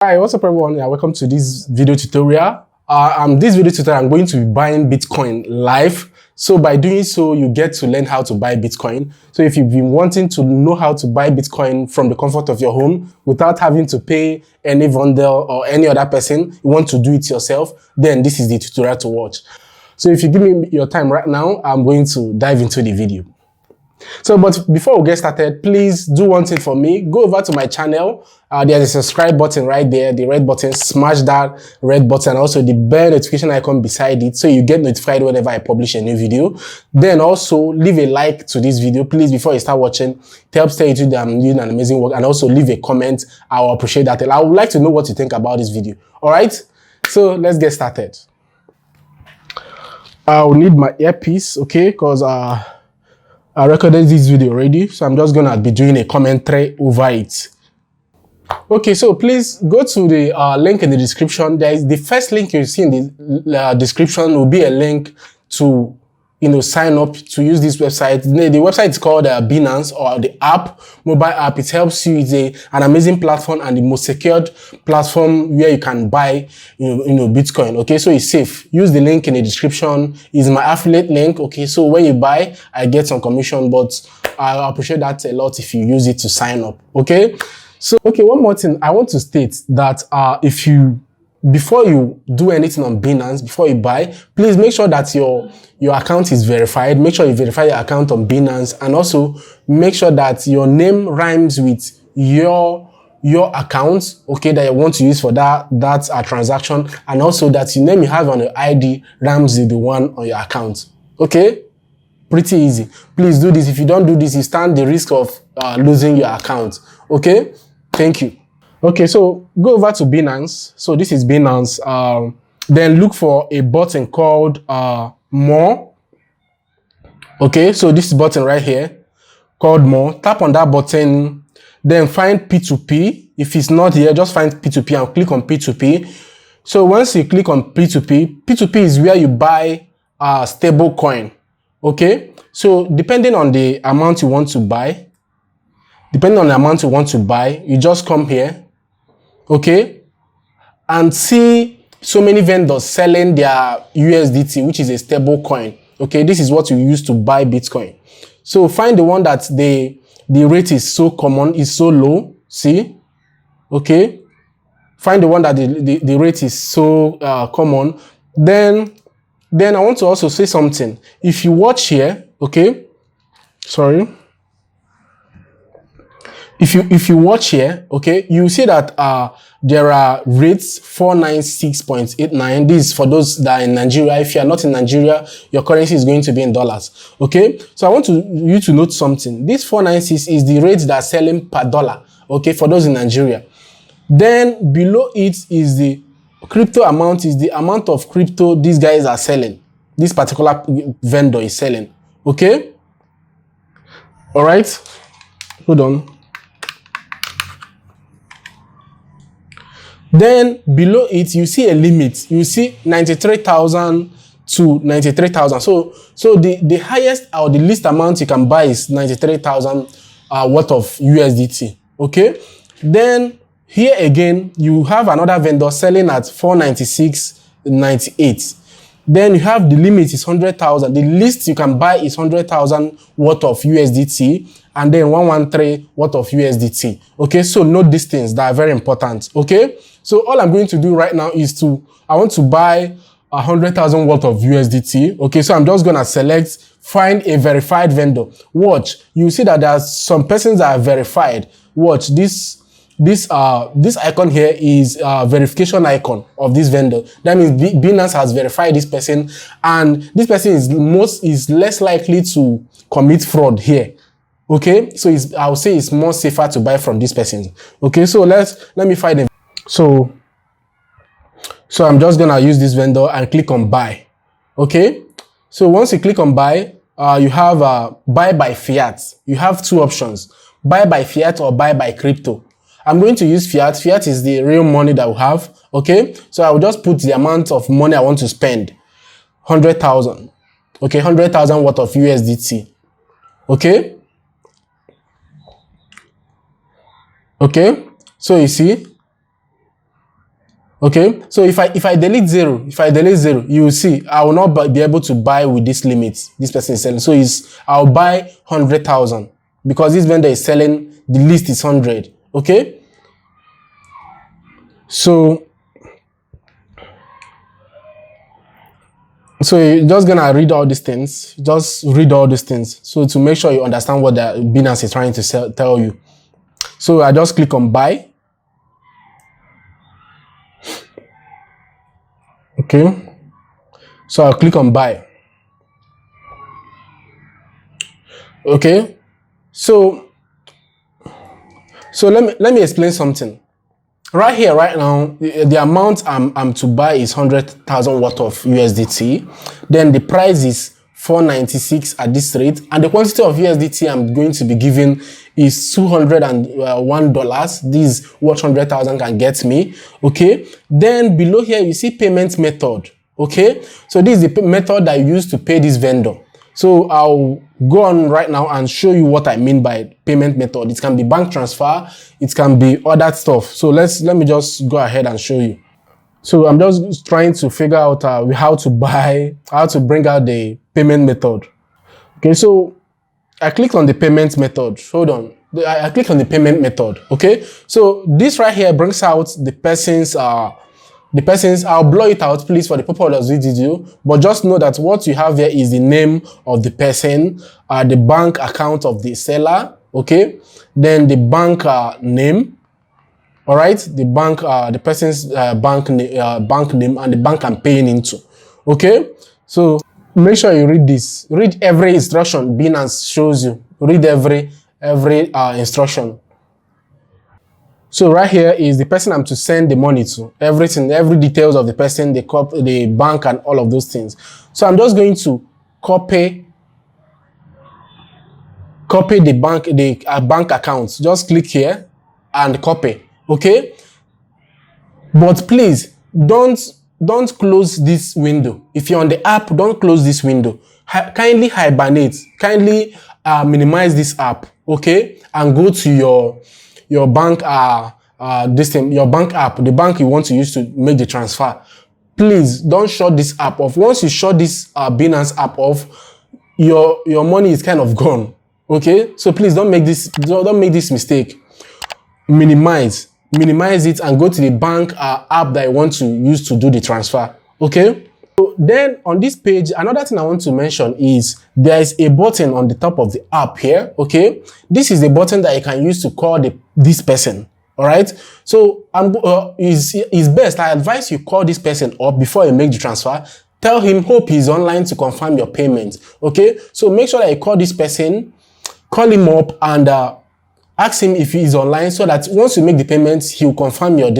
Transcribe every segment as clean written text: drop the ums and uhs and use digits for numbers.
Hi, what's up everyone? Yeah, welcome to this video tutorial. This video tutorial, I'm going to be buying Bitcoin live. So by doing so, you get to learn how to buy Bitcoin. So if you've been wanting to know how to buy Bitcoin from the comfort of your home without having to pay any vendor or any other person, you want to do it yourself, then this is the tutorial to watch. So if you give me your time right now, I'm going to dive into the video. So, but before we get started, please do one thing for me. Go over to my channel. There's a subscribe button right there, the red button. Smash that red button. Also, the bell notification icon beside it, so you get notified whenever I publish a new video. Then also, leave a like to this video, please, before you start watching. It helps tell you that I'm doing an amazing work. And also, leave a comment. I will appreciate that. I would like to know what you think about this video. All right? So, let's get started. I'll need my earpiece, okay? Because I recorded this video already, so I'm just gonna be doing a commentary over it. Okay, so please go to the link in the description. There is the first link you see in the description will be a link to sign up to use this website. The website is called Binance, or the app, mobile app. It helps you. It's an amazing platform and the most secured platform where you can buy Bitcoin. Okay, so it's safe. Use the link in the description. It's my affiliate link. Okay, so when you buy, I get some commission, but I appreciate that a lot if you use it to sign up. Okay, so one more thing I want to state that before you do anything on Binance, before you buy, please make sure that your account is verified. Make sure you verify your account on Binance, and also make sure that your name rhymes with your account, okay, that you want to use for that transaction, and also that the name you have on your ID rhymes with the one on your account. Okay, pretty easy. Please do this. If you don't do this, you stand the risk of losing your account. Okay, thank you. Okay, so go over to Binance. So this is Binance. Then look for a button called More. Okay, so this button right here called More. Tap on that button. Then find P2P. If it's not here, just find P2P and click on P2P. So once you click on P2P, P2P is where you buy stable coin. Okay, so depending on the amount you want to buy, you just come here. Okay, and see so many vendors selling their USDT, which is a stable coin. Okay, this is what you use to buy Bitcoin. So find the one that the rate is so common, is so low. See, okay, find the one that the rate is so common. Then I want to also say something. If you watch here, okay, sorry. If you watch here, okay, you see that there are rates 496.89. This is for those that are in Nigeria. If you are not in Nigeria, your currency is going to be in dollars. Okay, so I want you to note something. This 496 is the rate that are selling per dollar. Okay, for those in Nigeria. Then below it is the crypto amount, is the amount of crypto these guys are selling. This particular vendor is selling. Okay, all right, hold on. Then below it, you see a limit. You see 93,000 to 93,000. So the highest or the least amount you can buy is 93,000 worth of USDT. Okay. Then here again, you have another vendor selling at 496.98. Then you have the limit is 100,000. The least you can buy is 100,000 worth of USDT, and then 113 worth of USDT. Okay, so note these things that are very important. Okay, so all I'm going to do right now is I want to buy 100,000 worth of USDT. Okay, so I'm just gonna find a verified vendor. Watch, you see that there's some persons that are verified. Watch this. This icon here is verification icon of this vendor. That means Binance has verified this person, and this person is less likely to commit fraud here. Okay, so I would say it's more safer to buy from this person. Okay, so let me find him. So I'm just gonna use this vendor and click on buy. Okay, so once you click on buy, you have buy by fiat. You have two options: buy by fiat or buy by crypto. I'm going to use fiat. Fiat is the real money that we have. Okay, so I will just put the amount of money I want to spend, 100,000. Okay, 100,000 worth of USDT. Okay. Okay, so you see, Okay, so if I delete zero, you will see I will not be able to buy with this limit this person is selling. So I'll buy 100,000 because this vendor is selling, the list is 100. Okay, so you're just gonna read all these things. Just read all these things. So to make sure you understand what the Binance is trying to tell you. So I just click on buy. Okay. So I'll click on buy. Okay. So let me explain something. Right here, right now, the amount I'm to buy is 100,000 worth of USDT. Then the price is 496 at this rate, and the quantity of USDT I'm going to be giving is $201. This is what 100,000 can get me. Okay. Then below here you see payment method. Okay. So this is the method I use to pay this vendor. So I'll go on right now and show you what I mean by payment method. It can be bank transfer, it can be other stuff. So let me just go ahead and show you. So I'm just trying to figure out how to bring out the payment method. Okay, so I clicked on the payment method. Hold on. I clicked on the payment method. Okay, so this right here brings out the person's I'll blur it out, please, for the purpose of this video, but just know that what you have here is the name of the person, the bank account of the seller, okay, then the bank name, all right, the bank, the person's bank name and the bank I'm paying into, okay. So make sure you read this, read every instruction Binance shows you, read every instruction. So right here is the person I'm to send the money to, everything, every details of the person, the bank and all of those things. So I'm just going to copy the bank account. Just click here and copy, okay? But please don't close this window. If you're on the app, don't close this window. Kindly hibernate, kindly minimize this app, okay? And go to your bank your bank app, the bank you want to use to make the transfer. Please don't shut this app off. Once you shut this Binance app off, your money is kind of gone. Okay, so please don't make this mistake. Minimize it and go to the bank app that you want to use to do the transfer. Okay. So then on this page, another thing I want to mention is there is a button on the top of the app here. Okay, this is the button that you can use to call this person. All right. So it's best, I advise you call this person up before you make the transfer. Tell him, hope he's online to confirm your payment. Okay, so make sure that you call this person, call him up and ask him if he's online, so that once you make the payment, he'll confirm your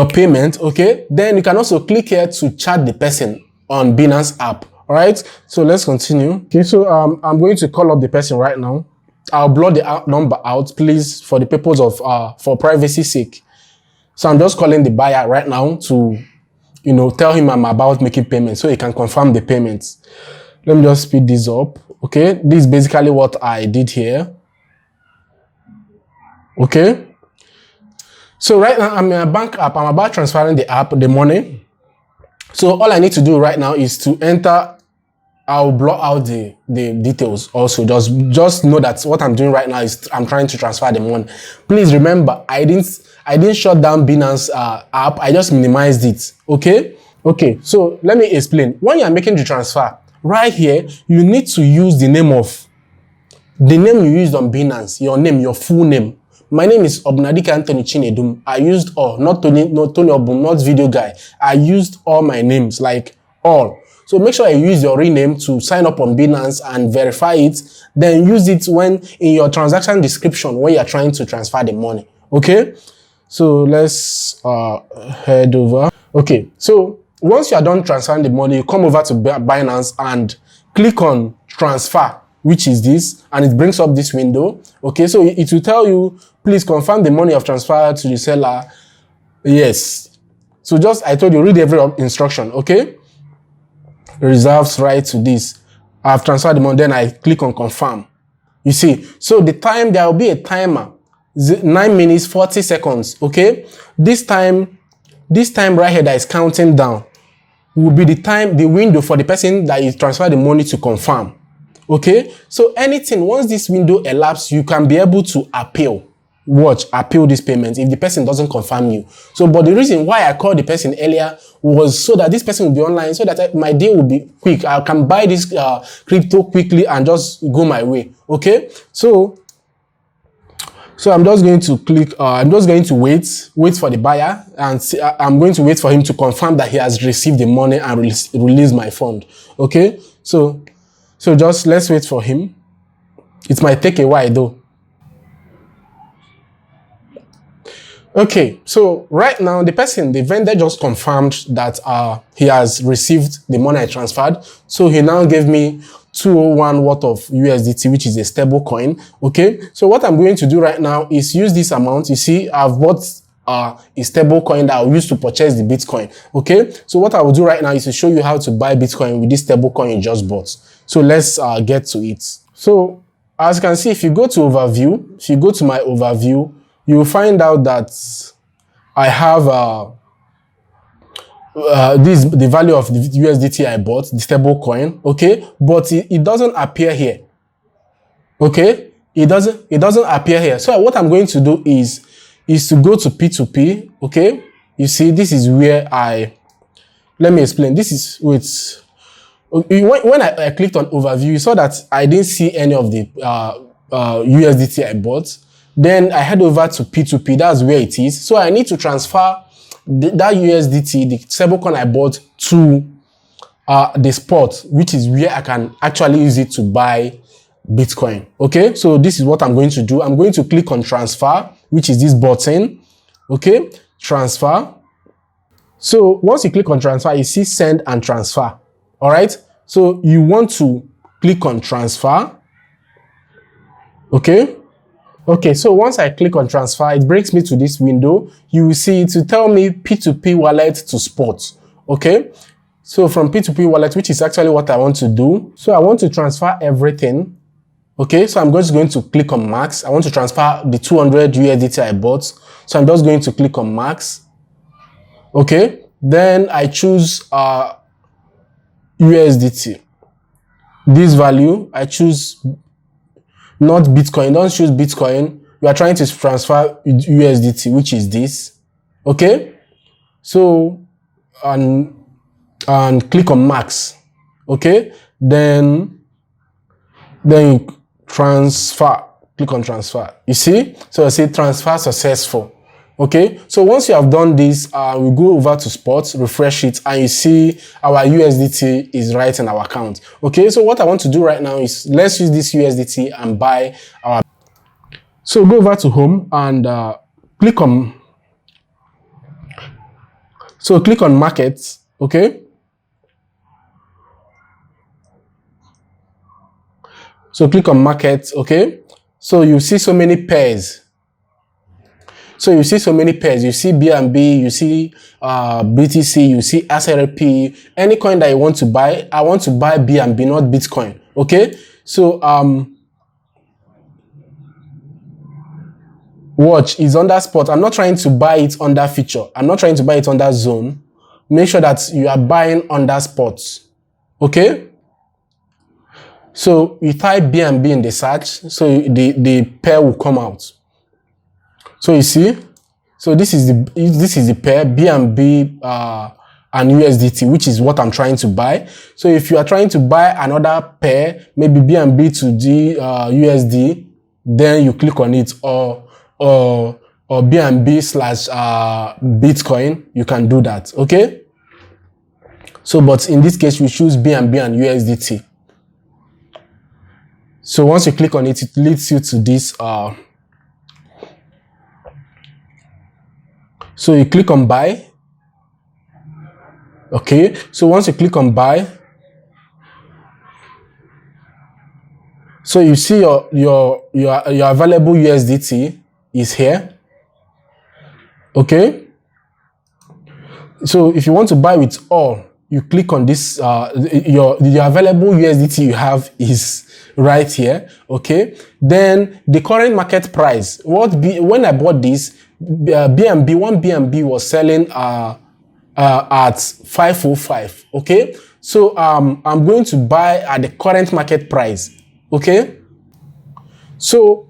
payment. Okay, then you can also click here to chat the person on Binance app. All right, so let's continue. Okay, so I'm going to call up the person right now. I'll blur the number out, please, for the purpose of for privacy sake. So I'm just calling the buyer right now to, tell him I'm about making payment so he can confirm the payments. Let me just speed this up. Okay, this is basically what I did here. Okay, so right now I'm in a bank app. I'm about transferring the money. So all I need to do right now is to enter. I'll blur out the details also. Just know that what I'm doing right now is I'm trying to transfer the money. Please remember, I didn't shut down Binance app. I just minimized it. Okay. So let me explain. When you are making the transfer, right here you need to use the name you used on Binance. Your name, your full name. My name is Obnadika Anthony Chinedum. I used all, not Tony Obum, not video guy. I used all my names, like all. So make sure you use your real name to sign up on Binance and verify it. Then use it in your transaction description when you are trying to transfer the money. Okay. So let's head over. Okay. So once you are done transferring the money, you come over to Binance and click on transfer, which is this, and it brings up this window. Okay. So it will tell you, please confirm the money you have transferred to the seller. Yes. So I told you, read every instruction. Okay. Reserves right to this. I've transferred the money, then I click on confirm. You see, so there will be a timer 9 minutes 40 seconds. Okay, this time right here that is counting down will be the window for the person that you transfer the money to confirm. Okay, so anything, once this window elapses, you can be able to appeal this payment if the person doesn't confirm you. So, but the reason why I called the person earlier was so that this person will be online, so that my day will be quick. I can buy this crypto quickly and just go my way. Okay, so I'm just going to click, I'm just going to wait for the buyer, and see, I'm going to wait for him to confirm that he has received the money and release my fund. Okay, so just let's wait for him. It might take a while though. Okay, so right now the vendor just confirmed that he has received the money I transferred. So he now gave me 201 worth of USDT, which is a stable coin. Okay, so what I'm going to do right now is use this amount. You see, I've bought a stable coin that I'll use to purchase the Bitcoin. Okay, so what I will do right now is to show you how to buy Bitcoin with this stable coin you just bought. So let's get to it. So as you can see, if you go to overview, if you go to my overview, you will find out that I have the value of the USDT I bought, the stable coin. Okay, but it doesn't appear here. Okay, it doesn't appear here. So what I'm going to do is to go to P2P. Okay, you see, this is where let me explain. This is when I clicked on overview, you saw that I didn't see any of the USDT I bought. Then I head over to P2P. That's where it is. So I need to transfer that USDT, the stablecoin I bought, to the spot, which is where I can actually use it to buy Bitcoin. Okay, so this is what I'm going to do. I'm going to click on transfer, which is this button. Okay, transfer. So once you click on transfer, you see send and transfer. All right, so you want to click on transfer. Okay, so once I click on transfer, it brings me to this window. You will see it to tell me P2P wallet to spot. Okay, so from P2P wallet, which is actually what I want to do. So I want to transfer everything. Okay, so I'm just going to click on max. I want to transfer the 200 USDT I bought. So I'm just going to click on max. Okay, then I choose USDT. This value, I choose not Bitcoin. Don't choose Bitcoin. You are trying to transfer USDT, which is this. Okay, so and click on max. Okay, then you transfer. Click on transfer. You see, so I say transfer successful. Okay, so once you have done this, we go over to spot, refresh it, and you see our USDT is right in our account. Okay, so what I want to do right now is let's use this USDT and buy our. So go over to home and click on. So click on markets. Okay. So click on markets. Okay. So you see so many pairs. So you see so many pairs. You see BNB, you see BTC, you see SRP, any coin that you want to buy. I want to buy BNB, not Bitcoin. Okay. So watch is under spot. I'm not trying to buy it under feature. I'm not trying to buy it under zone. Make sure that you are buying under spots. Okay. So you type BNB in the search, so the pair will come out. So you see, so this is the pair BNB and USDT, which is what I'm trying to buy. So if you are trying to buy another pair, maybe BNB to the USD, then you click on it, or BNB slash Bitcoin, you can do that. Okay. So, but in this case, we choose BNB and USDT. So once you click on it, it leads you to this. So you click on buy. Okay. So once you click on buy, so you see your available USDT is here. Okay. So if you want to buy with all, you click on this, your available USDT you have is right here. Okay, then the current market price, when I bought this, BNB, one BNB was selling at 505. Okay, so I'm going to buy at the current market price. Okay, so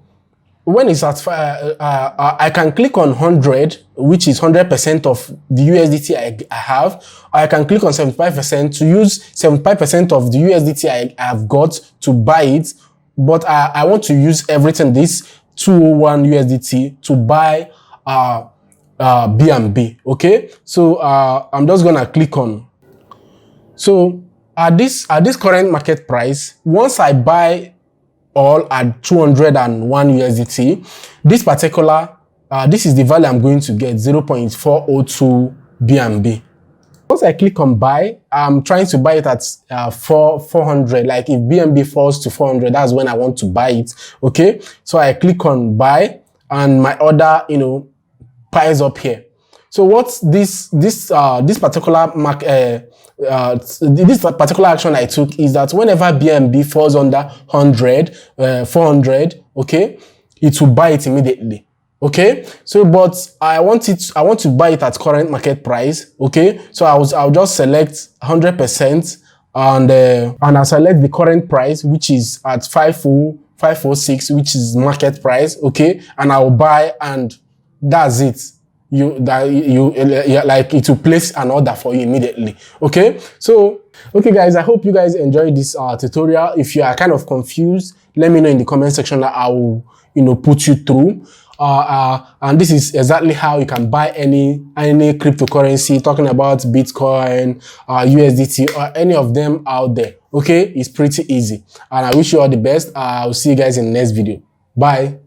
when it's at I can click on 100, which is 100% of the USDT I have, or I can click on 75% to use 75% of the USDT I have got to buy it, but I want to use everything, this 201 USDT, to buy BNB. Okay, so I'm just gonna click on. So at this current market price, once I buy all at 201 USDT, this particular this is the value I'm going to get, 0.402 BNB. Once I click on buy, I'm trying to buy it at 400. Like if BNB falls to 400, that's when I want to buy it. Okay, so I click on buy, and my order, piles up here. So what this particular this particular action I took is that whenever BNB falls under 100, 400, okay, it will buy it immediately. Okay, so but I want to buy it at current market price. Okay, so I'll just select 100%, and I select the current price, which is at 506, which is market price. Okay, and I'll buy, and that's it. Like it will place an order for you immediately. Okay, so okay guys, I hope you guys enjoyed this tutorial. If you are kind of confused, let me know in the comment section that I will put you through. And this is exactly how you can buy any cryptocurrency, talking about Bitcoin, USDT, or any of them out there. Okay, it's pretty easy, and I wish you all the best. I'll see you guys in the next video. Bye.